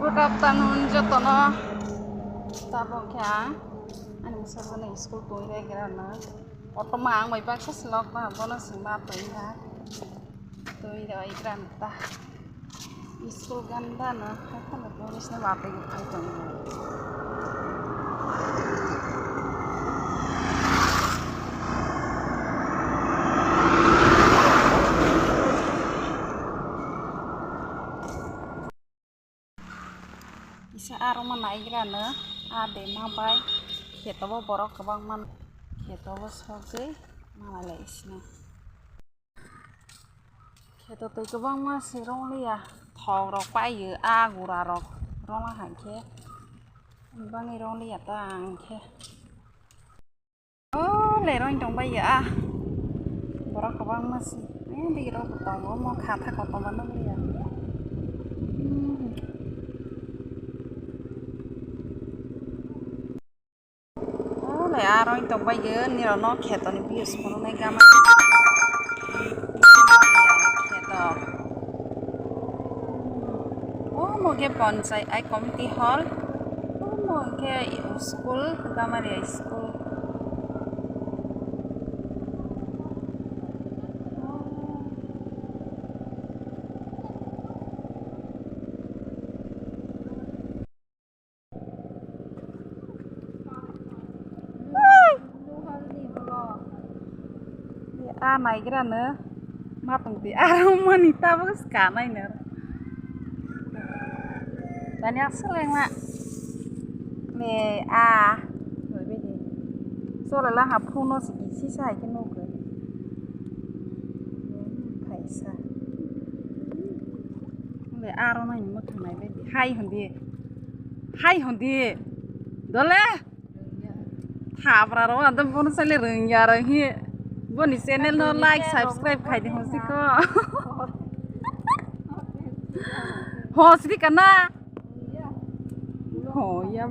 Good afternoon, Jotono. Tabong kya? Ani misalnya nih school tuh ini kira-kira. Otomang may baksa slok na bono sima tuh ya. Tuh ini ikran ta. School ganda na. Apa na bono sih wape gitu tuh. Isa aroma naik rana, ada mabai, kheto borok kebang man, kheto soge, mana isna. Kheto tuh kebang mas sirong liya, thau rok pai gura rok, roma hangke, bang irong liya tang ke. Oh, lerong dong bai borok kebang mas, di rok tong mau kata kota mana liya. Arong itu bayi ni rono kheto ni bius mono nai gama kheto. Oh mau ke bonsai ai community hall. Oh mau ke school gama ria school. Naik kira ne, matang ti rommani bagus kan ini. Dan yang sering mak, lebih deh. Soalnya hap kuno kisa iki nuke, kisa. Rommani matang naik bedi. Hai hundi, dole. Thapra roh, ada bonus sale rengyar hi. Boni channel no like subscribe khai de hosi ko hosi kana ho ya